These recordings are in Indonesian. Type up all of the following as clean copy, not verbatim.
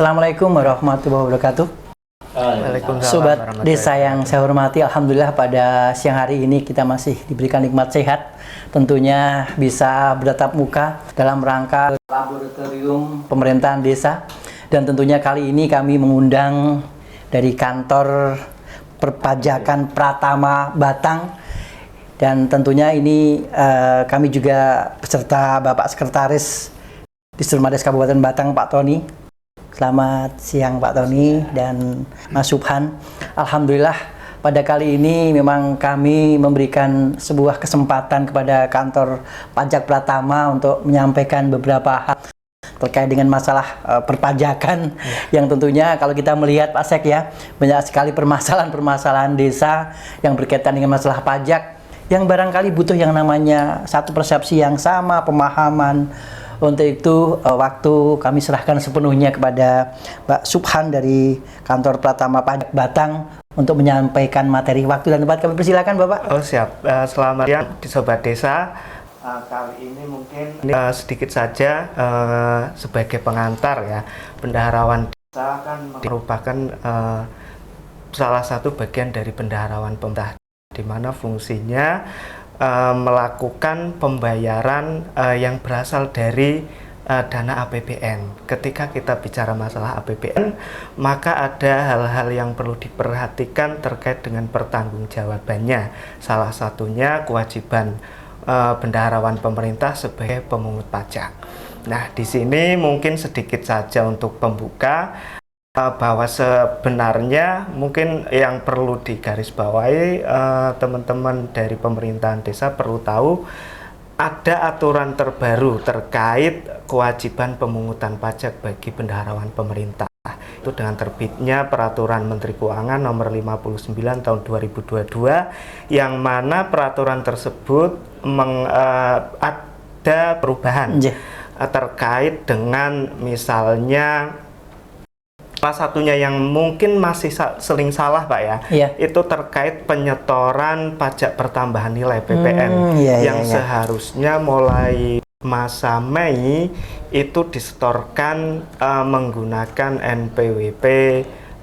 Assalamualaikum warahmatullahi wabarakatuh. Sobat desa yang saya hormati, alhamdulillah pada siang hari ini kita masih diberikan nikmat sehat. Tentunya bisa bertatap muka dalam rangka laboratorium pemerintahan desa. Dan tentunya kali ini kami mengundang dari kantor perpajakan Pratama Batang. Dan tentunya ini kami juga beserta Bapak Sekretaris Disdurmades Kabupaten Batang, Pak Tony. Selamat siang Pak Tony dan Mas Subhan. Alhamdulillah pada kali ini memang kami memberikan sebuah kesempatan kepada kantor pajak Pratama untuk menyampaikan beberapa hal terkait dengan masalah perpajakan yang tentunya kalau kita melihat Pak Sek ya, banyak sekali permasalahan-permasalahan desa yang berkaitan dengan masalah pajak yang barangkali butuh yang namanya satu persepsi yang sama, pemahaman. Untuk itu waktu kami serahkan sepenuhnya kepada Pak Subhan dari kantor Pratama Pajak Batang untuk menyampaikan materi. Waktu dan tempat kami persilakan Bapak. Oh siap, selamat siang di Sobat Desa. Kali ini mungkin sedikit saja sebagai pengantar ya. Bendaharawan desa kan merupakan salah satu bagian dari bendaharawan pemerintah, di mana fungsinya melakukan pembayaran yang berasal dari dana APBN. Ketika kita bicara masalah APBN, maka ada hal-hal yang perlu diperhatikan terkait dengan pertanggungjawabannya. Salah satunya kewajiban bendaharawan pemerintah sebagai pemungut pajak. Nah, di sini mungkin sedikit saja untuk pembuka bahwa sebenarnya mungkin yang perlu digarisbawahi teman-teman dari pemerintahan desa perlu tahu ada aturan terbaru terkait kewajiban pemungutan pajak bagi bendaharawan pemerintah. Itu dengan terbitnya Peraturan Menteri Keuangan Nomor 59 Tahun 2022 yang mana peraturan tersebut ada perubahan terkait dengan misalnya salah satunya yang mungkin masih sering salah Pak ya, itu terkait penyetoran pajak pertambahan nilai PPN yang seharusnya mulai masa Mei itu disetorkan menggunakan NPWP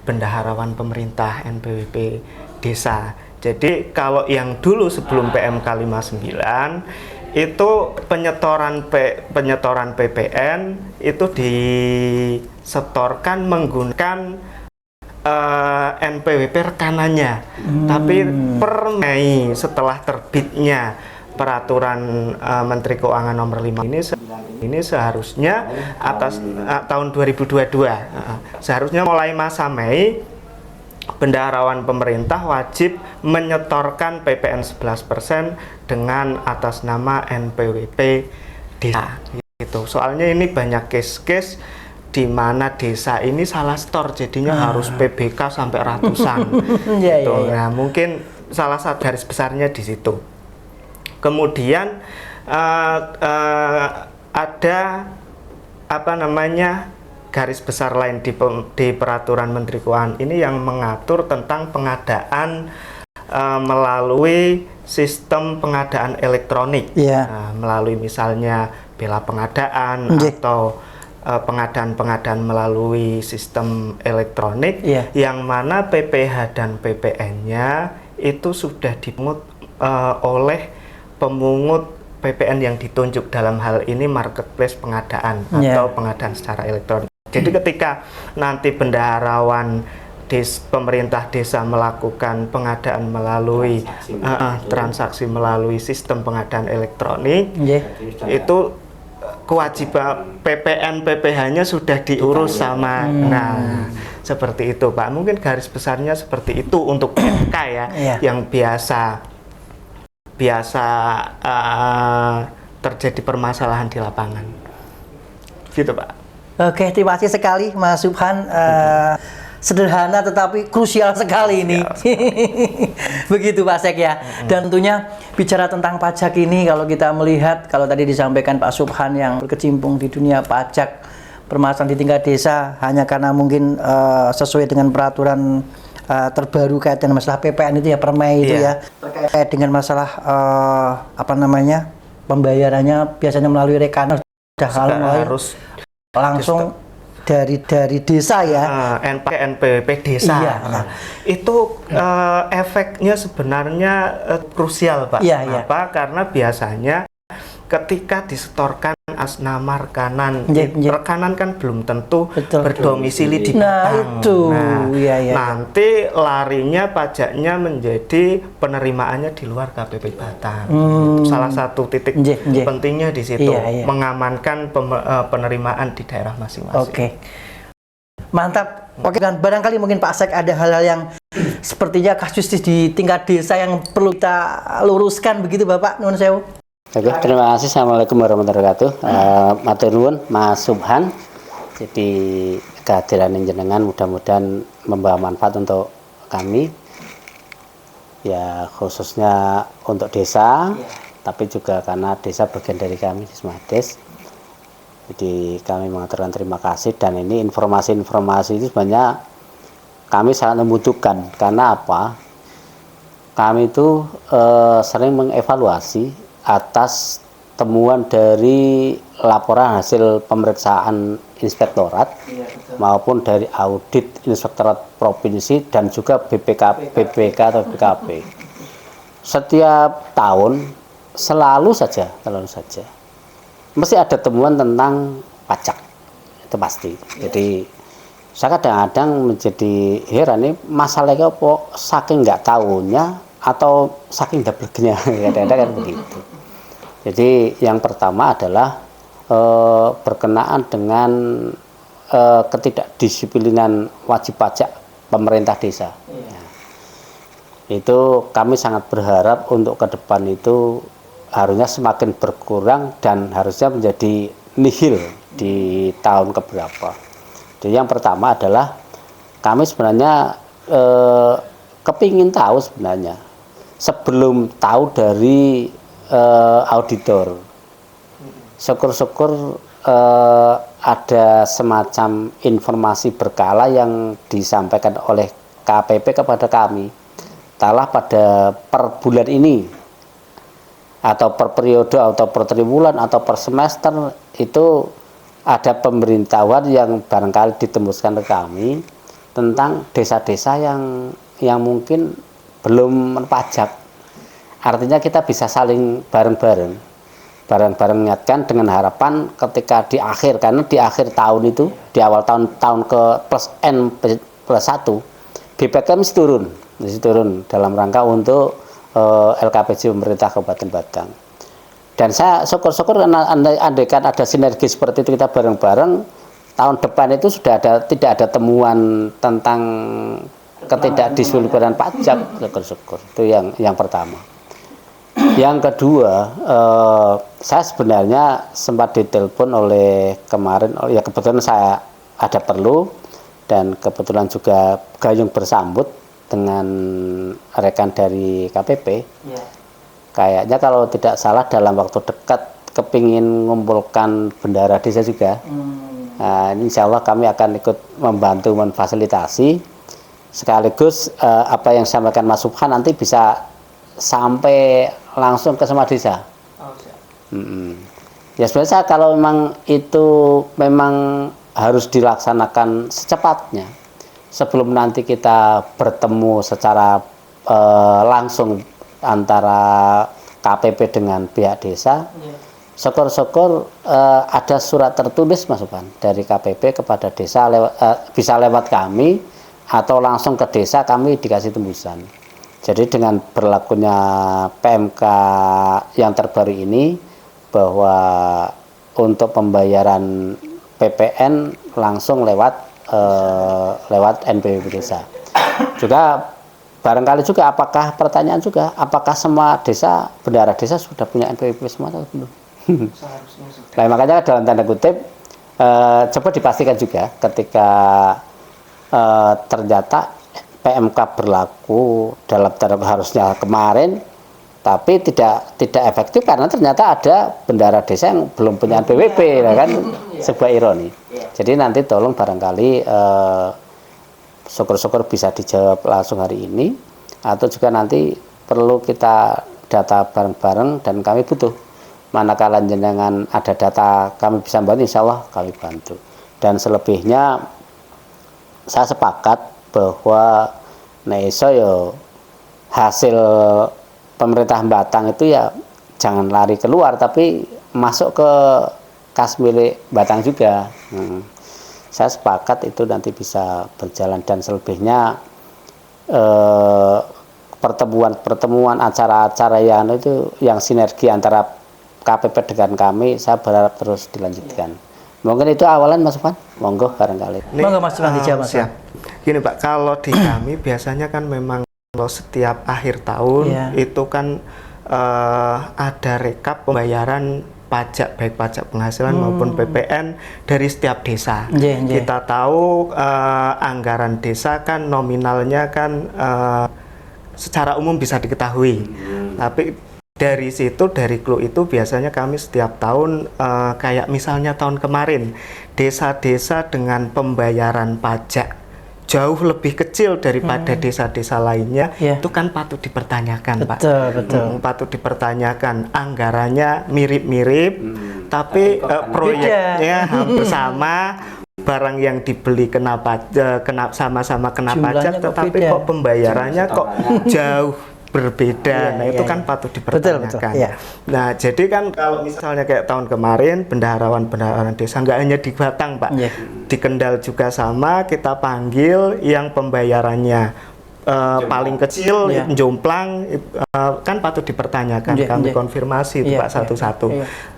bendaharawan pemerintah, NPWP desa. Jadi kalau yang dulu sebelum PMK 59 itu penyetoran PPN itu disetorkan menggunakan NPWP rekanannya. Tapi per Mei setelah terbitnya Peraturan Menteri Keuangan Nomor 5 ini seharusnya atas tahun 2022 seharusnya mulai masa Mei bendaharawan pemerintah wajib menyetorkan PPN 11% dengan atas nama NPWP desa. Gitu. Soalnya ini banyak case-case di mana desa ini salah setor, jadinya harus PBK sampai ratusan. Gitu. Nah, mungkin salah satu garis besarnya di situ. Kemudian ada garis besar lain di Peraturan Menteri Keuangan ini yang mengatur tentang pengadaan melalui sistem pengadaan elektronik, melalui misalnya bela pengadaan atau pengadaan melalui sistem elektronik, yang mana PPh dan PPN-nya itu sudah dipungut oleh pemungut PPN yang ditunjuk, dalam hal ini marketplace pengadaan atau pengadaan secara elektronik. Jadi ketika nanti bendaharawan pemerintah desa melakukan pengadaan melalui transaksi melalui sistem pengadaan elektronik, itu kewajiban PPN PPh-nya sudah diurus sama. Nah, seperti itu Pak. Mungkin garis besarnya seperti itu untuk PMK ya, yang biasa terjadi permasalahan di lapangan. Gitu Pak. Oke, terima kasih sekali Mas Subhan. Sederhana tetapi krusial sekali ini. Begitu Pak Sek ya. Dan tentunya bicara tentang pajak ini, kalau kita melihat, kalau tadi disampaikan Pak Subhan yang berkecimpung di dunia pajak permasalahan di tingkat desa hanya karena mungkin sesuai dengan peraturan terbaru kaitan masalah PPN itu ya, per Mei itu ya, terkait dengan masalah pembayarannya biasanya melalui rekanan, sudah harus langsung dari desa ya. NPWP desa. Iya. Nah, itu efeknya sebenarnya krusial, Pak. Iya, Kenapa? Karena biasanya ketika disetorkan atas nama rekanan, rekanan kan belum tentu berdomisili di Batang. Nanti larinya pajaknya menjadi penerimaannya di luar KPP Batang. Itu salah satu titik pentingnya di situ, mengamankan penerimaan di daerah masing-masing. Oke. Mantap. Oke, dan barangkali mungkin Pak Asek ada hal-hal yang sepertinya kasus di tingkat desa yang perlu kita luruskan begitu Bapak, nuwun sewu. Oke, terima kasih. Assalamualaikum warahmatullahi wabarakatuh. Matur nuwun Mas Subhan. Jadi kehadiran jenengan mudah-mudahan membawa manfaat untuk kami. Ya khususnya untuk desa, tapi juga karena desa bagian dari kami di Smades. Jadi kami mengaturkan terima kasih, dan ini informasi-informasi itu sebenarnya kami sangat membutuhkan. Karena apa? Kami itu sering mengevaluasi atas temuan dari laporan hasil pemeriksaan inspektorat maupun dari audit inspektorat provinsi dan juga BPK atau BKP. Setiap tahun selalu saja mesti ada temuan tentang pajak, itu pasti. Jadi saya kadang-kadang menjadi heran, ini masalahnya apa, saking nggak tahunya atau saking dableknya, kadang-kadang kan begitu. Jadi yang pertama adalah berkenaan dengan ketidakdisiplinan wajib pajak pemerintah desa. Ya. Itu kami sangat berharap untuk ke depan itu harusnya semakin berkurang dan harusnya menjadi nihil di tahun keberapa. Jadi yang pertama adalah kami sebenarnya kepingin tahu sebenarnya sebelum tahu dari auditor. Syukur-syukur ada semacam informasi berkala yang disampaikan oleh KPP kepada kami. Talah pada per bulan ini atau per periode atau per triwulan atau per semester itu ada pemberitahuan yang barangkali ditembuskan ke kami tentang desa-desa yang mungkin belum pajak. Artinya kita bisa saling bareng-bareng mengingatkan dengan harapan ketika di akhir, karena di akhir tahun itu, di awal tahun ke plus N plus 1, BPK mesti turun dalam rangka untuk LKPJ pemerintah Kabupaten Batang. Dan saya syukur-syukur andaikan ada sinergi seperti itu, kita bareng-bareng, tahun depan itu sudah tidak ada temuan tentang ketidakdisiplinan pajak. Syukur-syukur. Itu yang pertama. Yang kedua, saya sebenarnya sempat ditelepon oleh kemarin, ya kebetulan saya ada perlu dan kebetulan juga gayung bersambut dengan rekan dari KPP. Ya. Kayaknya kalau tidak salah dalam waktu dekat kepingin mengumpulkan bendahara desa juga. Nah, ini insya Allah kami akan ikut membantu memfasilitasi, sekaligus apa yang disampaikan Mas Subhan nanti bisa sampai langsung ke semua desa. Ya sebenarnya kalau memang itu memang harus dilaksanakan secepatnya, sebelum nanti kita bertemu secara langsung antara KPP dengan pihak desa, syukur-syukur ada surat tertulis Mas Subhan dari KPP kepada desa, bisa lewat kami atau langsung ke desa, kami dikasih tembusan. Jadi dengan berlakunya PMK yang terbaru ini, bahwa untuk pembayaran PPN langsung lewat NPWP desa. Juga barangkali juga pertanyaan juga, apakah semua desa, bendahara desa sudah punya NPWP semua atau belum? Nah, makanya dalam tanda kutip coba dipastikan juga ketika ternyata PMK berlaku dalam taraf harusnya kemarin, tapi tidak efektif karena ternyata ada bendahara desa yang belum punya NPWP, kan sebuah ironi. Jadi nanti tolong barangkali syukur-syukur bisa dijawab langsung hari ini, atau juga nanti perlu kita data bareng-bareng dan kami butuh. Manakala jenengan ada data kami bisa bantu, insya Allah kami bantu. Dan selebihnya saya sepakat bahwa iso ya hasil pemerintah Batang itu ya jangan lari keluar tapi masuk ke kas milik Batang juga. Saya sepakat itu nanti bisa berjalan, dan selebihnya pertemuan acara-acara yang sinergi antara KPP dengan kami, saya berharap terus dilanjutkan. Mungkin itu awalan Mas Sufan, monggo barangkali. Monggo Mas Sufan dijawab Mas. Siap. Gini Pak, kalau di kami biasanya kan memang kalau setiap akhir tahun itu kan ada rekap pembayaran pajak, baik pajak penghasilan maupun PPN dari setiap desa. Kita tahu anggaran desa kan nominalnya kan secara umum bisa diketahui. Tapi dari situ, dari clue itu biasanya kami setiap tahun kayak misalnya tahun kemarin desa-desa dengan pembayaran pajak jauh lebih kecil daripada desa-desa lainnya, itu kan patut dipertanyakan, Pak. Betul. Patut dipertanyakan. Anggarannya mirip-mirip, tapi proyeknya hampir sama, barang yang dibeli sama-sama kena pajak, tetapi kok pembayarannya kok jauh berbeda. Itu kan patut dipertanyakan. Nah, jadi kan kalau misalnya kayak tahun kemarin bendaharawan desa nggak hanya di Batang, Pak, di Kendal juga sama, kita panggil yang pembayarannya paling kecil, jomplang, kan patut dipertanyakan. Kami konfirmasi itu Pak satu-satu.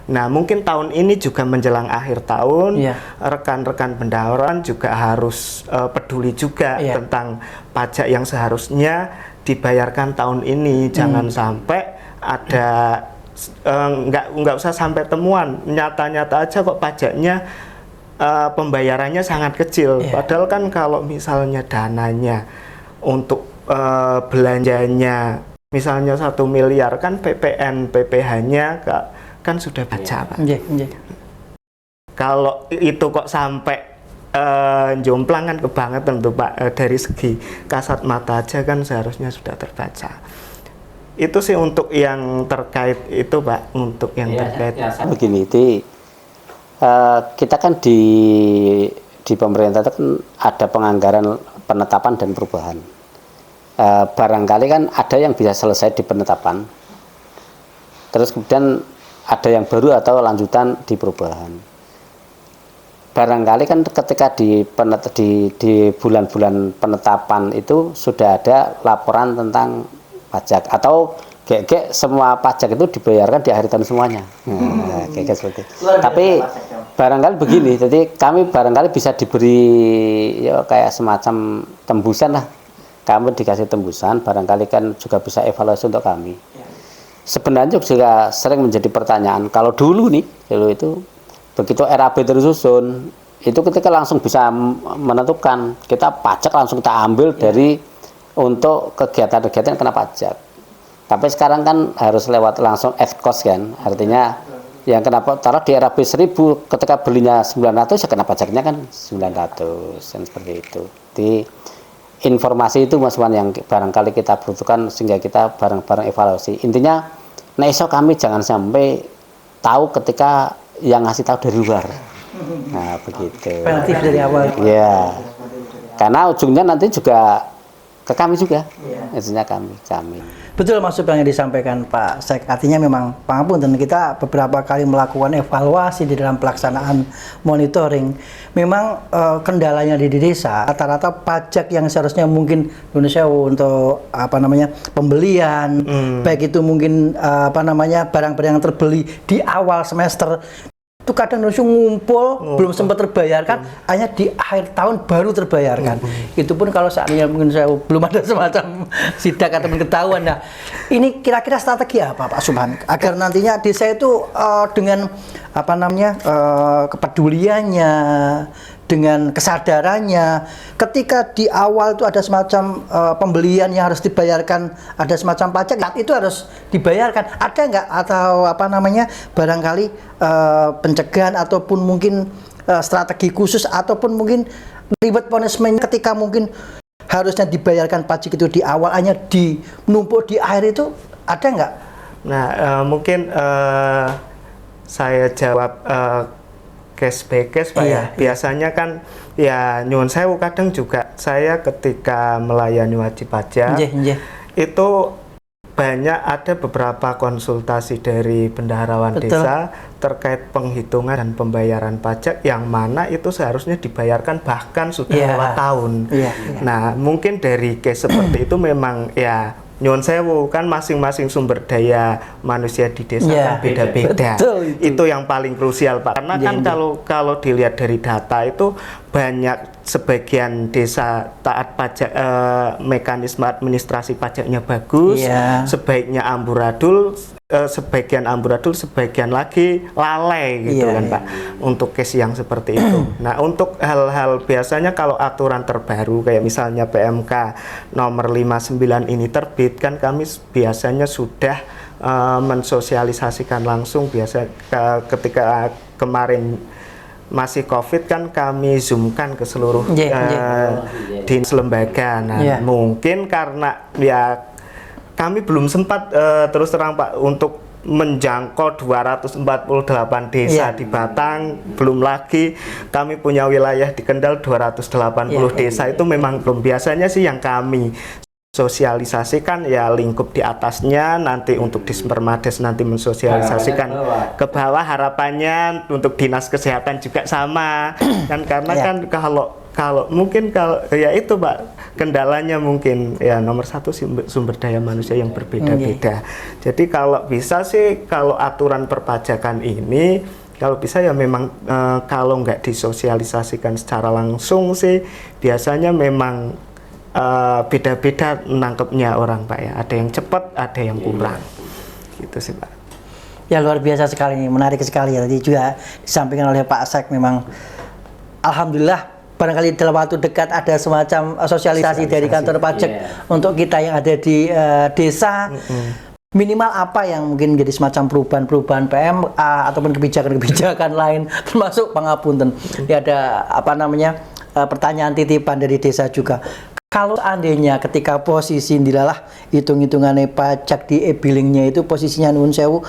Nah, mungkin tahun ini juga menjelang akhir tahun, rekan-rekan bendaharawan juga harus peduli juga tentang pajak yang seharusnya dibayarkan tahun ini. Jangan sampai ada nggak usah sampai temuan, nyata-nyata aja kok pajaknya pembayarannya sangat kecil. Padahal kan kalau misalnya dananya untuk belanjanya misalnya 1 miliar, kan PPN PPh-nya kan sudah baca, Pak. Kalau itu kok sampai jomplang kan kebangetan tuh Pak, dari segi kasat mata aja kan seharusnya sudah terbaca. Itu sih untuk yang terkait itu Pak, untuk yang terkait. Begini, kita kan di pemerintah itu kan ada penganggaran penetapan dan perubahan. Barangkali kan ada yang bisa selesai di penetapan, terus kemudian ada yang baru atau lanjutan di perubahan. Barangkali kan ketika di bulan-bulan penetapan itu sudah ada laporan tentang pajak, atau semua pajak itu dibayarkan di akhir tahun semuanya. Kayak seperti itu. Tapi barangkali begini, jadi kami barangkali bisa diberi kayak semacam tembusan lah. Kami dikasih tembusan, barangkali kan juga bisa evaluasi untuk kami. Sebenarnya juga sering menjadi pertanyaan, kalau dulu itu begitu RAB tersusun, itu ketika langsung bisa menentukan, kita pajak langsung kita ambil dari untuk kegiatan-kegiatan kena pajak. Tapi sekarang kan harus lewat langsung F-cost kan, artinya yang kenapa taruh di RAB 1000, ketika belinya 900 ya kena pajaknya kan 900, dan seperti itu. Di informasi itu Mas Wan yang barangkali kita butuhkan sehingga kita bareng-bareng evaluasi. Intinya, kami jangan sampai tahu ketika yang ngasih tahu dari luar. Nah, begitu. Relatif dari awal. Ya. Karena ujungnya nanti juga ke kami juga. Intinya kami. Betul maksud yang disampaikan Pak Sek. Artinya memang pangapunten, kita beberapa kali melakukan evaluasi di dalam pelaksanaan monitoring. Memang kendalanya di desa, rata-rata pajak yang seharusnya mungkin Indonesia untuk pembelian, baik itu mungkin barang-barang yang terbeli di awal semester, itu kadang ngumpul belum sempat terbayarkan, hanya di akhir tahun baru terbayarkan. Itu pun kalau saatnya mungkin saya belum ada semacam sidak atau ketahuan. Nah, ini kira-kira strategi apa Pak Subhan agar nantinya desa itu dengan kepeduliannya, dengan kesadarannya, ketika di awal itu ada semacam pembelian yang harus dibayarkan, ada semacam pajak, itu harus dibayarkan. Ada nggak atau barangkali pencegahan ataupun mungkin strategi khusus ataupun mungkin reward punishment ketika mungkin harusnya dibayarkan pajak itu di awal hanya menumpuk di akhir, itu ada nggak? Nah, mungkin saya jawab case by case Pak ya. Biasanya kan ya nyuwun sewu, kadang juga saya ketika melayani wajib pajak itu banyak ada beberapa konsultasi dari bendaharawan desa terkait penghitungan dan pembayaran pajak yang mana itu seharusnya dibayarkan bahkan sudah lewat tahun. Nah, mungkin dari case seperti itu memang ya nyuwun sewu, kan masing-masing sumber daya manusia di desa kan beda-beda. Itu yang paling krusial Pak. Karena kan kalau dilihat dari data itu banyak sebagian desa taat pajak, mekanisme administrasi pajaknya bagus, sebaiknya amburadul, sebagian amburadul, sebagian lagi lalai gitu kan Pak. Untuk case yang seperti itu. Nah, untuk hal-hal biasanya kalau aturan terbaru kayak misalnya PMK nomor 59 ini terbit, kan kami biasanya sudah mensosialisasikan langsung ketika kemarin masih COVID kan kami zoomkan ke seluruh dinas lembaga. Nah, mungkin karena ya kami belum sempat terus terang Pak untuk menjangkau 248 desa di Batang, belum lagi kami punya wilayah di Kendal 280 desa, itu memang belum. Biasanya sih yang kami sosialisasikan ya lingkup di atasnya, nanti untuk Dispermades nanti mensosialisasikan ke bawah, harapannya untuk dinas kesehatan juga sama kan, karena kan kalau mungkin kalau ya itu Pak, kendalanya mungkin ya nomor satu sumber daya manusia yang berbeda-beda. Jadi kalau bisa sih, kalau aturan perpajakan ini kalau bisa ya memang kalau nggak disosialisasikan secara langsung sih biasanya memang beda-beda nangkepnya orang Pak ya. Ada yang cepat, ada yang kurang. Gitu sih Pak. Ya luar biasa sekali, menarik sekali ya. Tadi juga disampaikan oleh Pak Asek, memang alhamdulillah barangkali dalam waktu dekat ada semacam sosialisasi dari kantor pajak untuk kita yang ada di desa. Minimal apa yang mungkin menjadi semacam perubahan-perubahan PMA ataupun kebijakan-kebijakan lain, termasuk pangapunten. Ya ada apa namanya pertanyaan titipan dari desa juga. Kalau seandainya ketika posisi dilalah hitung-hitungannya pajak di e-billingnya itu posisinya nuwun sewu,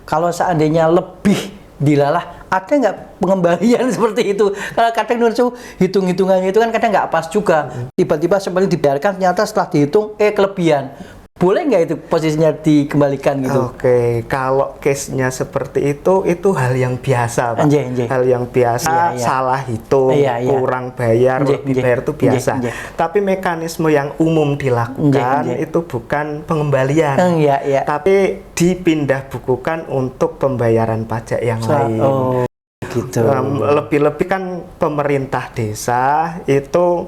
kalau seandainya lebih dilalah, ada nggak pengembalian seperti itu? Karena kadang nuwun sewu hitung-hitungannya itu kan kadang nggak pas juga. Tiba-tiba seperti dibiarkan, ternyata setelah dihitung kelebihan. Boleh nggak itu posisinya dikembalikan gitu? Oke, kalau case-nya seperti itu hal yang biasa Pak. Hal yang biasa, salah hitung, kurang bayar, lebih bayar itu biasa. Tapi mekanisme yang umum dilakukan itu bukan pengembalian, tapi dipindah bukukan untuk pembayaran pajak yang lain. Gitu. Lebih-lebih kan pemerintah desa itu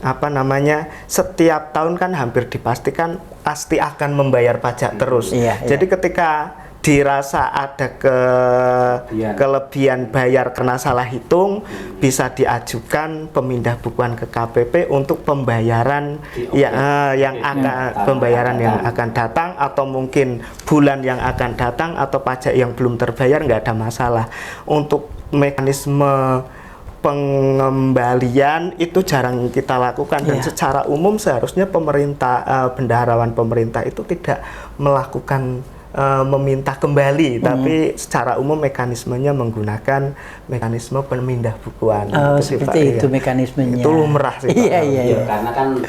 apa namanya, setiap tahun kan hampir dipastikan pasti akan membayar pajak terus. Jadi ketika dirasa ada kelebihan bayar karena salah hitung, bisa diajukan pemindah bukuan ke KPP untuk pembayaran yang akan datang, atau mungkin bulan yang akan datang, atau pajak yang belum terbayar, nggak ada masalah. Untuk mekanisme pengembalian itu jarang kita lakukan, dan secara umum seharusnya bendaharawan pemerintah itu tidak melakukan meminta kembali, tapi secara umum mekanismenya menggunakan mekanisme pemindah bukuan. Seperti itu mekanismenya. Itu lumrah sih. Karena kan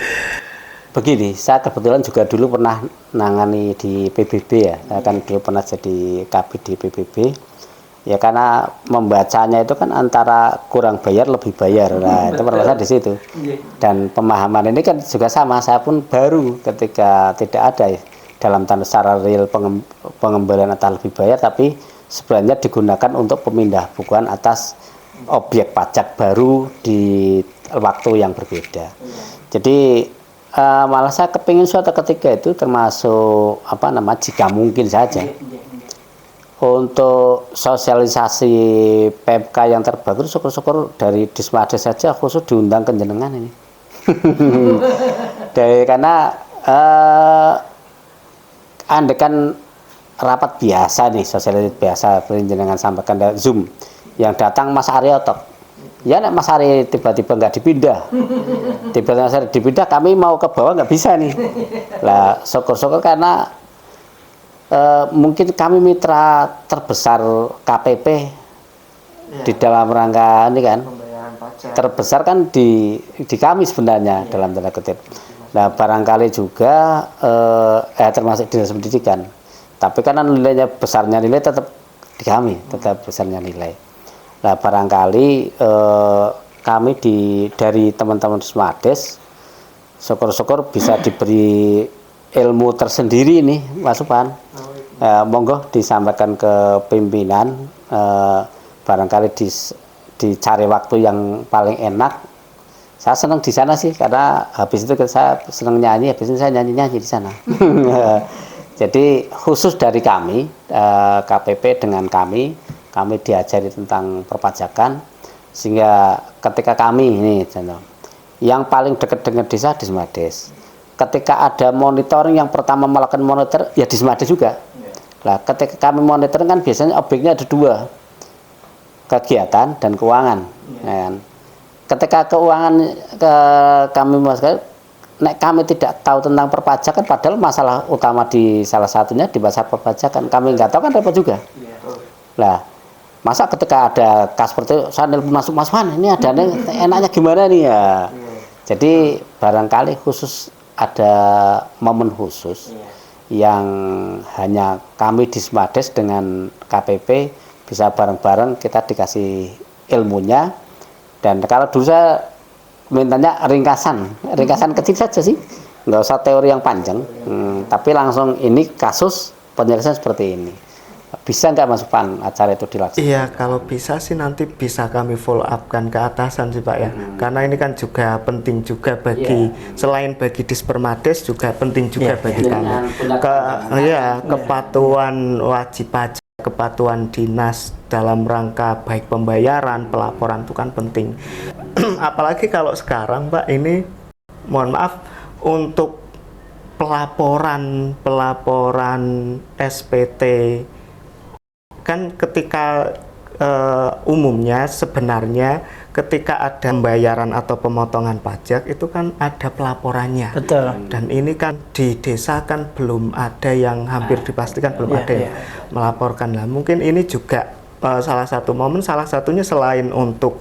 begini, saya kebetulan juga dulu pernah nangani di PBB ya. Saya kan dulu pernah jadi kabid di PBB. Ya karena membacanya itu kan antara kurang bayar lebih bayar. Nah, itu permasalahan di situ. Dan pemahaman ini kan juga sama, saya pun baru ketika tidak ada dalam tanda secara real pengembalian atau lebih bayar, tapi sebenarnya digunakan untuk pemindah bukuan atas objek pajak baru di waktu yang berbeda. Jadi malah saya kepingin suatu ketika itu termasuk jika mungkin saja untuk sosialisasi PMK yang terbaru, syukur-syukur dari Dispermades saja khusus diundang ke jenengan ini. Karena andekan rapat biasa nih, sosialisasi biasa, jenengan sampaikan dari Zoom, yang datang Mas Aryoto. Ya Mas Ari tiba-tiba nggak dipindah, tiba-tiba dipindah, kami mau ke bawah nggak bisa nih. Lah syukur-syukur karena mungkin kami mitra terbesar KPP di dalam rangka ini kan Pembayaran pajak. terbesar kan di kami sebenarnya dalam tanda kutip. Nah barangkali juga termasuk dinas pendidikan, tapi karena nilainya besarnya nilai tetap di kami, tetap besarnya nilai. Nah barangkali kami dari teman-teman Smades syukur-syukur bisa diberi ilmu tersendiri nih Mas Subhan. Monggo disampaikan ke pimpinan, barangkali dicari waktu yang paling enak. Saya senang di sana sih karena habis itu saya senang nyanyi, habis itu saya nyanyi di sana. Jadi khusus dari kami KPP dengan kami diajari tentang perpajakan, sehingga ketika kami ini yang paling dekat dengan desa di Smades. Ketika ada monitoring, yang pertama melakukan monitor ya di Smades juga. Nah, ketika kami monitoring kan biasanya objeknya ada dua, kegiatan dan keuangan. Ya kan? Ketika keuangan kami kami tidak tahu tentang perpajakan, padahal masalah utama di salah satunya di masalah perpajakan kami nggak tahu kan repot juga. Lah masa ketika ada kas seperti itu saya nelpon Mas Wan, ini ada enaknya gimana nih ya. Jadi barangkali khusus ada momen khusus yang hanya kami di Smades dengan KPP bisa bareng-bareng, kita dikasih ilmunya. Dan kalau dulu saya mintanya ringkasan kecil saja sih, nggak usah teori yang panjang, tapi langsung ini kasus penyelesaian seperti ini. Bisa nggak Mas Pan acara itu dilaksanakan? Iya, kalau bisa sih nanti bisa kami follow up kan ke atasan sih Pak ya. Karena ini kan juga penting juga bagi selain bagi Dispermades juga penting juga bagi kami. Kepatuhan wajib pajak, kepatuhan dinas dalam rangka baik pembayaran, pelaporan itu kan penting. Apalagi kalau sekarang Pak ini mohon maaf untuk pelaporan SPT kan ketika umumnya sebenarnya ketika ada pembayaran atau pemotongan pajak itu kan ada pelaporannya. Betul. Dan ini kan di desa kan belum ada yang hampir dipastikan belum ada yang melaporkan lah. Mungkin ini juga salah satu momen, salah satunya selain untuk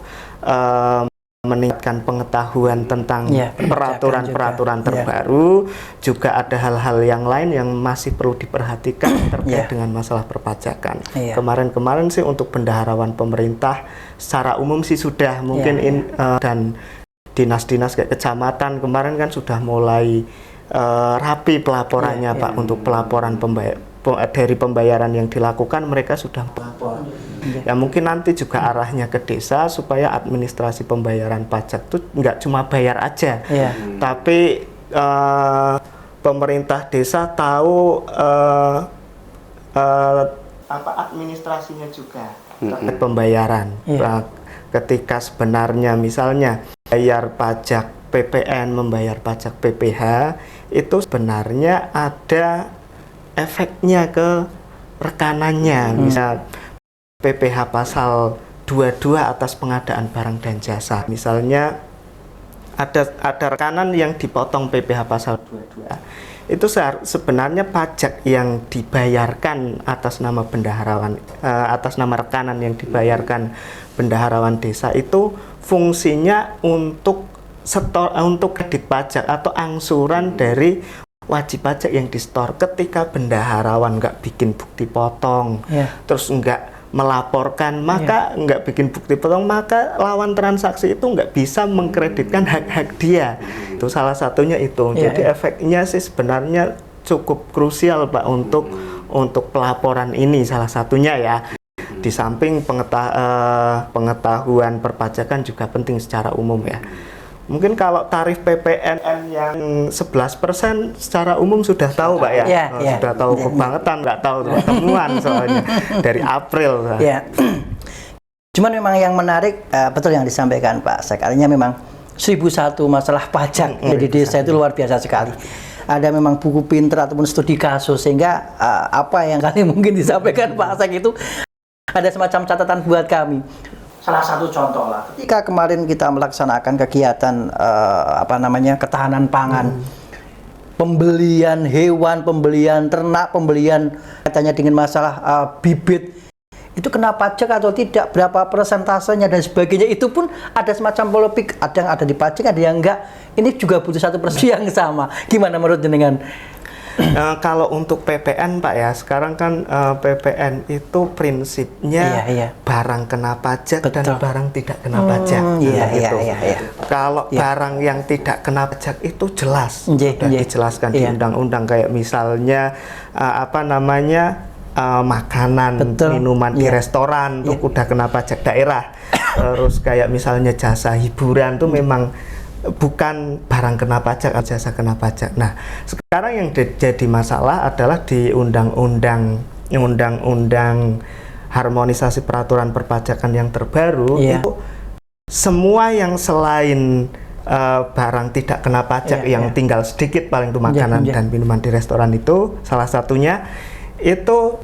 meningkatkan pengetahuan tentang peraturan-peraturan terbaru, juga ada hal-hal yang lain yang masih perlu diperhatikan terkait dengan masalah perpajakan. Kemarin-kemarin sih untuk bendaharawan pemerintah secara umum sih sudah mungkin dan dinas-dinas kayak kecamatan kemarin kan sudah mulai rapi pelaporannya Pak, untuk pelaporan dari pembayaran yang dilakukan mereka sudah melapor. Ya mungkin nanti juga arahnya ke desa supaya administrasi pembayaran pajak itu nggak cuma bayar aja, tapi pemerintah desa tahu apa administrasinya juga terkait pembayaran. Ketika sebenarnya misalnya bayar pajak PPN, membayar pajak PPH itu sebenarnya ada efeknya ke rekanannya, misal PPH pasal 22 atas pengadaan barang dan jasa. Misalnya ada rekanan yang dipotong PPH pasal 22. Itu sebenarnya pajak yang dibayarkan atas nama bendaharawan, atas nama rekanan yang dibayarkan bendaharawan desa itu fungsinya untuk kredit pajak atau angsuran dari wajib pajak yang disetor. Ketika bendaharawan nggak bikin bukti potong, terus nggak melaporkan, maka nggak bikin bukti potong, maka lawan transaksi itu nggak bisa mengkreditkan hak-hak dia. Itu salah satunya itu. Jadi efeknya sih sebenarnya cukup krusial Pak untuk pelaporan ini, salah satunya ya. Di samping pengetahuan perpajakan juga penting secara umum ya. Mungkin kalau tarif PPN yang 11% secara umum sudah tahu Pak ya, sudah tahu kebangetan, nggak tahu temuan soalnya dari April. Cuman memang yang menarik, betul yang disampaikan Pak Sekalinya, memang 1001 masalah pajak di desa itu luar biasa sekali. Ada memang buku pinter ataupun studi kasus, sehingga apa yang kali mungkin disampaikan Pak Sek itu ada semacam catatan buat kami. Salah satu contoh lah, ketika kemarin kita melaksanakan kegiatan ketahanan pangan, pembelian hewan, pembelian ternak, pembelian katanya dengan masalah bibit, itu kena pajak atau tidak, berapa persentasenya dan sebagainya. Itu pun ada semacam polemik, ada yang ada di pajak, ada yang enggak. Ini juga butuh satu persepsi yang sama. Gimana menurut jenengan? Kalau untuk PPN Pak ya, sekarang kan PPN itu prinsipnya barang kena pajak dan barang tidak kena pajak. Kalau barang yang tidak kena pajak itu jelas, sudah dijelaskan di undang-undang, kayak misalnya makanan, minuman di restoran itu udah kena pajak daerah. Terus kayak misalnya jasa hiburan tuh memang bukan barang kena pajak, jasa kena pajak. Nah, sekarang yang jadi masalah adalah di undang-undang harmonisasi peraturan perpajakan yang terbaru itu semua yang selain barang tidak kena pajak yang tinggal sedikit, paling itu makanan dan minuman di restoran itu salah satunya itu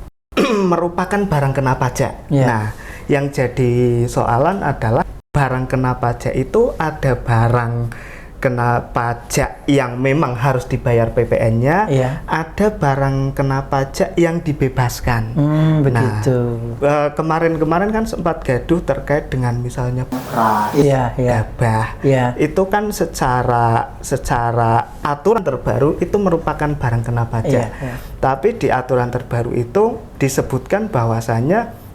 merupakan barang kena pajak. Nah, yang jadi soalan adalah barang kena pajak itu ada barang kena pajak yang memang harus dibayar PPN-nya, ada barang kena pajak yang dibebaskan. Begitu. Nah, kemarin-kemarin kan sempat gaduh terkait dengan misalnya beras, gabah. Itu kan secara aturan terbaru itu merupakan barang kena pajak. Tapi di aturan terbaru itu disebutkan bahwasanya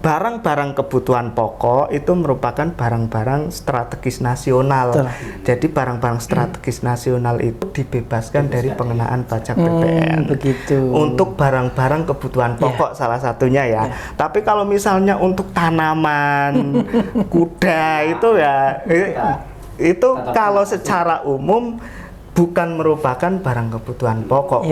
barang-barang kebutuhan pokok itu merupakan barang-barang strategis nasional. Jadi barang-barang strategis nasional itu dibebaskan dari pengenaan pajak PPN. Begitu. Untuk barang-barang kebutuhan pokok salah satunya ya. Tapi kalau misalnya untuk tanaman, kuda itu itu kalau secara umum bukan merupakan barang kebutuhan pokok,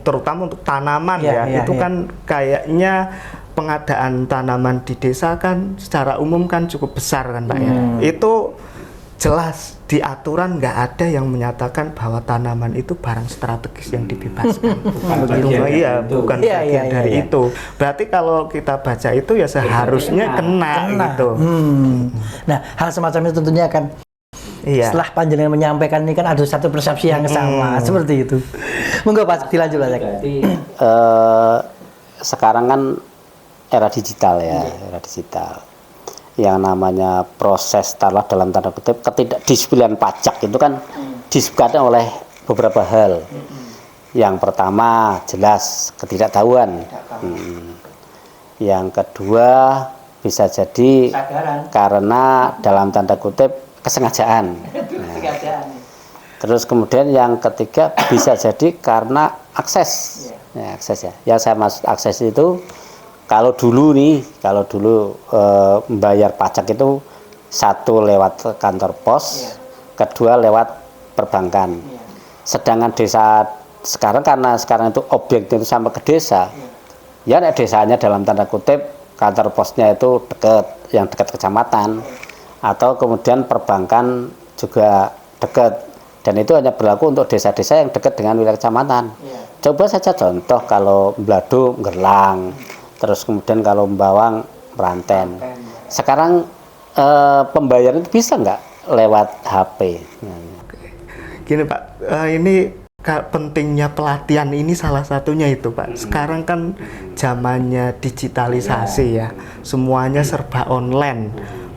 terutama untuk tanaman itu kan kayaknya pengadaan tanaman di desa kan secara umum kan cukup besar kan Pak ya. Itu jelas di aturan nggak ada yang menyatakan bahwa tanaman itu barang strategis yang dibebaskan. Bukan bagian dari itu. Berarti kalau kita baca itu ya seharusnya kena gitu. Nah, hal semacam itu tentunya kan setelah panjenengan menyampaikan ini kan ada satu persepsi yang sama seperti itu. Monggo Pak, dilanjut Pak. Sekarang kan era digital era digital. Yang namanya proses taruhlah dalam tanda kutip ketidakdisiplinan pajak itu kan disebabkan oleh beberapa hal. Yang pertama jelas ketidaktahuan. Yang kedua bisa jadi karena dalam tanda kutip kesengajaan. Terus kemudian yang ketiga bisa jadi karena akses. Yang saya maksud akses itu kalau dulu membayar pajak itu satu lewat kantor pos, kedua lewat perbankan. Sedangkan desa sekarang karena sekarang itu objeknya itu sampai ke desa, desanya dalam tanda kutip kantor posnya itu yang dekat kecamatan, atau kemudian perbankan juga dekat, dan itu hanya berlaku untuk desa-desa yang dekat dengan wilayah kecamatan. Coba saja contoh kalau Blado, Gerlang, terus kemudian kalau Bawang, Meranten. Sekarang pembayaran itu bisa nggak lewat HP? Gini Pak, ini pentingnya pelatihan ini salah satunya itu Pak. Sekarang kan zamannya digitalisasi ya, semuanya serba online.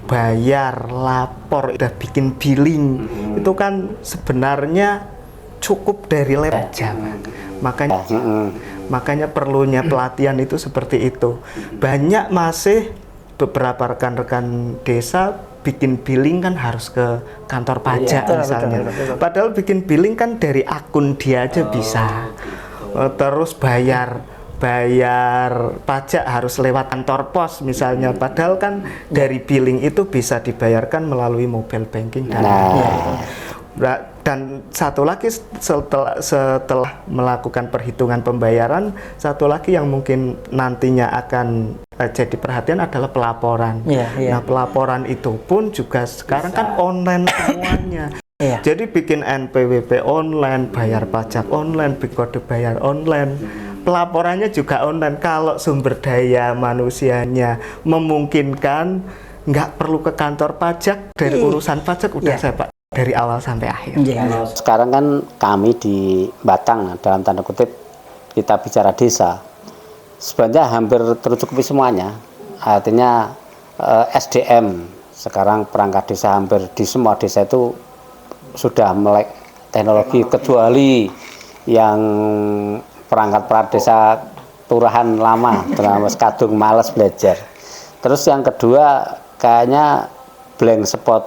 Bayar, lapor, udah bikin billing, itu kan sebenarnya cukup dari laptop aja. Makanya perlunya pelatihan itu seperti itu. Banyak masih beberapa rekan-rekan desa bikin billing kan harus ke kantor pajak misalnya. Padahal bikin billing kan dari akun dia aja bisa. Terus bayar pajak harus lewat kantor pos misalnya. Padahal kan dari billing itu bisa dibayarkan melalui mobile banking dan satu lagi setelah melakukan perhitungan pembayaran, satu lagi yang mungkin nantinya akan jadi perhatian adalah pelaporan. Nah, pelaporan itu pun juga sekarang kan online semuanya. Jadi bikin NPWP online, bayar pajak online, bikin kode bayar online, pelaporannya juga online. Kalau sumber daya manusianya memungkinkan, nggak perlu ke kantor pajak, dari urusan pajak udah saya Pak dari awal sampai akhir. Sekarang kan kami di Batang dalam tanda kutip kita bicara desa, sebenarnya hampir tercukupi semuanya. Artinya SDM sekarang perangkat desa hampir di semua desa itu sudah melek teknologi, kecuali yang perangkat desa turahan lama, terus kadung males belajar. Terus yang kedua kayaknya blank spot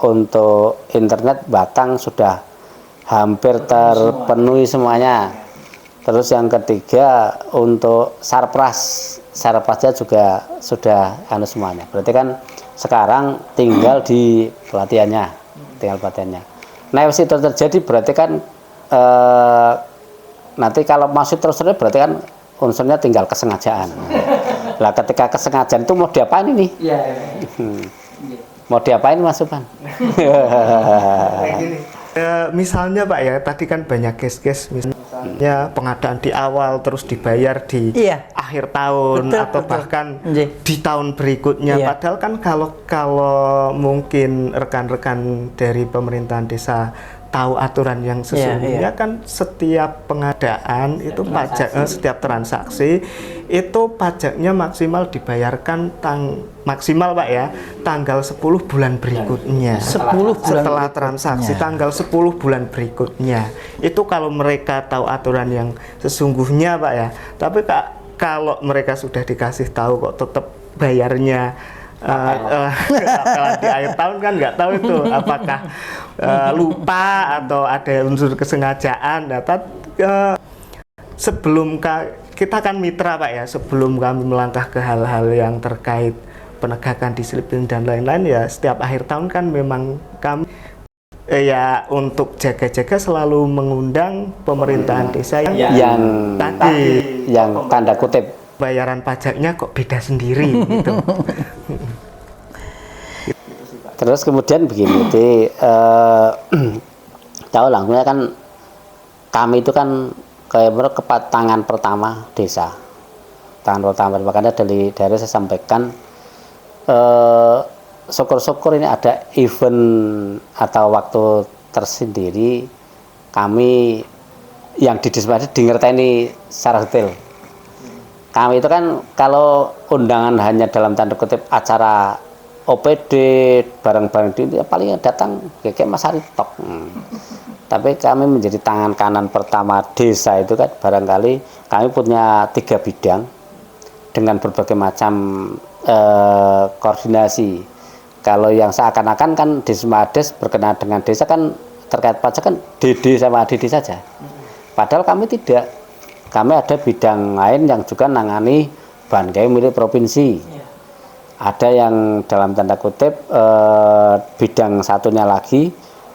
untuk internet Batang sudah hampir terpenuhi semuanya. Terus yang ketiga untuk sarprasnya juga sudah semuanya. Berarti kan sekarang tinggal di pelatihannya, Nah, itu terjadi berarti kan nanti kalau masih terus berarti kan unsurnya tinggal kesengajaan. Lah ketika kesengajaan itu mau diapain ini? Mau diapain Mas Subhan? Misalnya Pak ya, tadi kan banyak case-case misalnya pengadaan di awal terus dibayar di akhir tahun atau bahkan di tahun berikutnya. Padahal kan kalau mungkin rekan-rekan dari pemerintahan desa tahu aturan yang sesungguhnya kan setiap pengadaan itu pajak setiap transaksi itu pajaknya maksimal dibayarkan maksimal Pak ya tanggal 10 bulan berikutnya. 10 bulan setelah transaksi tanggal 10 bulan berikutnya. Itu kalau mereka tahu aturan yang sesungguhnya Pak ya. Tapi kalau mereka sudah dikasih tahu kok tetap bayarnya di akhir tahun kan nggak tahu itu apakah lupa atau ada unsur kesengajaan. Sebelum kita kan mitra Pak ya, sebelum kami melangkah ke hal-hal yang terkait penegakan disiplin dan lain-lain ya, setiap akhir tahun kan memang kami ya untuk jaga-jaga selalu mengundang pemerintahan desa yang tanda kutip bayaran pajaknya kok beda sendiri gitu. Terus kemudian begini, tahu langsungnya kan kami itu kan kayak tangan pertama desa, makanya dari saya sampaikan syukur-syukur ini ada event atau waktu tersendiri kami yang di desa di ngerteni secara detail. Kami itu kan kalau undangan hanya dalam tanda kutip acara OPD bareng-bareng di ya paling datang kayak Mas Aritok. Tapi kami menjadi tangan kanan pertama desa itu kan barangkali kami punya 3 bidang dengan berbagai macam koordinasi. Kalau yang seakan-akan kan Desmades berkenaan dengan desa kan terkait pajak kan DD sama ADD saja. Padahal kami tidak. Kami ada bidang lain yang juga nangani Bankai milik provinsi. Ada yang dalam tanda kutip bidang satunya lagi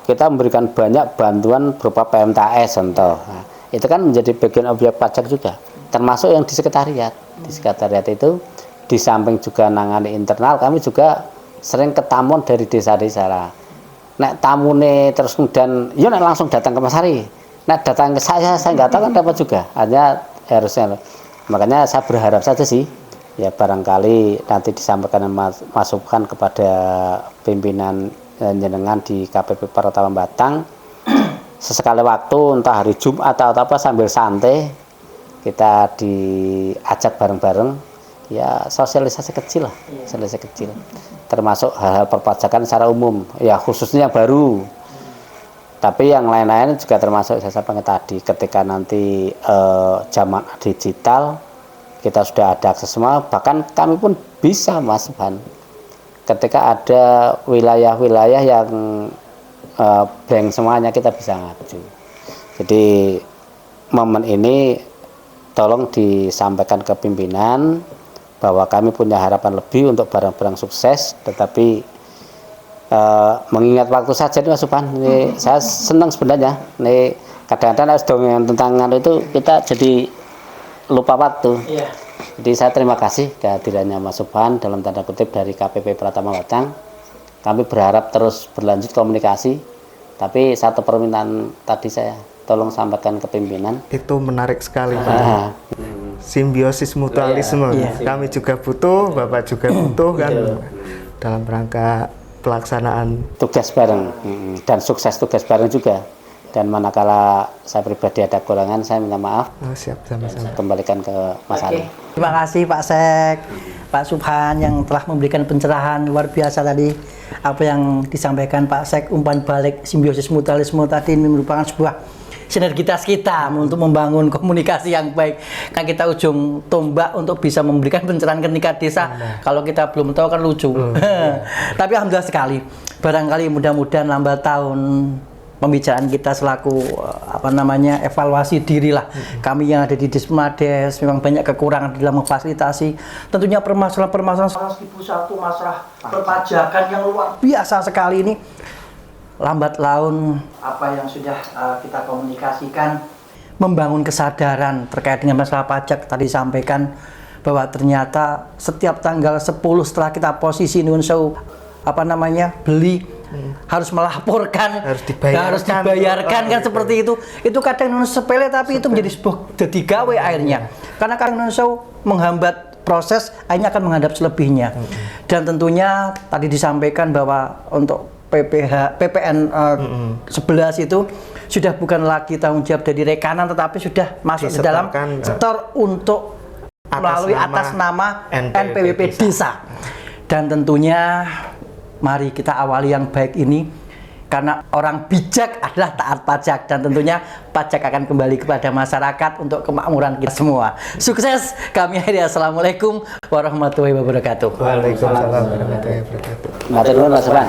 kita memberikan banyak bantuan berupa PMTS contoh. Nah, itu kan menjadi bagian objek pajak juga, termasuk yang di sekretariat. Di sekretariat itu di samping juga nangani internal, kami juga sering ketamuan dari desa-desa lah. Nek tamune terus kemudian, yuk langsung datang ke Mas Ari. Nah datang ke saya nggak tahu kan dapat juga, hanya harusnya. Makanya saya berharap saja sih, ya barangkali nanti disampaikan masukan kepada pimpinan jenengan di KPP Pratama Batang, sesekali waktu entah hari Jumat atau apa sambil santai kita diajak bareng-bareng, ya sosialisasi kecil lah, sosialisasi kecil, termasuk hal-hal perpajakan secara umum, ya khususnya yang baru. Tapi yang lain-lain juga termasuk saya sampaikan tadi, ketika nanti zaman digital kita sudah ada akses semua, bahkan kami pun bisa Mas Subhan ketika ada wilayah-wilayah yang blank semuanya kita bisa ngaju. Jadi momen ini tolong disampaikan ke pimpinan bahwa kami punya harapan lebih untuk barang-barang sukses, tetapi mengingat waktu saja nih Mas Subhan, ini saya senang sebenarnya. Ini kadang-kadang dengan tentang itu kita jadi lupa waktu. Jadi saya terima kasih kehadirannya Mas Subhan dalam tanda kutip dari KPP Pratama Batang. Kami berharap terus berlanjut komunikasi. Tapi satu permintaan tadi saya tolong sampaikan ke pimpinan. Itu menarik sekali Pak. Simbiosis mutualisme. Kami juga butuh, Bapak juga butuh kan dalam rangka pelaksanaan tugas bareng dan sukses tugas bareng juga Dan manakala saya pribadi ada kekurangan, saya minta maaf. Siap, sama-sama. Kembalikan ke Mas Ali. Terima kasih Pak Sek, Pak Subhan yang telah memberikan pencerahan luar biasa tadi. Apa yang disampaikan Pak Sek, umpan balik simbiosis mutualisme tadi merupakan sebuah sinergitas kita untuk membangun komunikasi yang baik. Kan kita ujung tombak untuk bisa memberikan pencerahan ke tingkat desa. Kalau kita belum tahu kan lucu. Tapi alhamdulillah sekali. Barangkali mudah-mudahan lambat tahun pembicaraan kita selaku evaluasi diri lah. Kami yang ada di Dismades memang banyak kekurangan dalam memfasilitasi. Tentunya permasalahan-permasalahan 1001 masalah perpajakan yang luar biasa sekali ini. Lambat laun apa yang sudah kita komunikasikan membangun kesadaran terkait dengan masalah pajak tadi disampaikan bahwa ternyata setiap tanggal 10 setelah kita posisi nuwun sewu beli harus melaporkan, harus dibayarkan kan seperti itu kadang non sepele tapi itu menjadi sebuah jadi gawe akhirnya karena kadang non sewu menghambat proses akhirnya akan menghadap selebihnya. Dan tentunya tadi disampaikan bahwa untuk PPN 11 itu sudah bukan lagi tanggung jawab dari rekanan tetapi sudah masuk di dalam setor untuk melalui atas nama NPWP desa. Dan tentunya mari kita awali yang baik ini karena orang bijak adalah taat pajak dan tentunya pajak akan kembali kepada masyarakat untuk kemakmuran kita semua. Sukses, kami akhiri. Assalamualaikum warahmatullahi wabarakatuh. Waalaikumsalam warahmatullahi wabarakatuh. Matur nuwun Mas Subhan.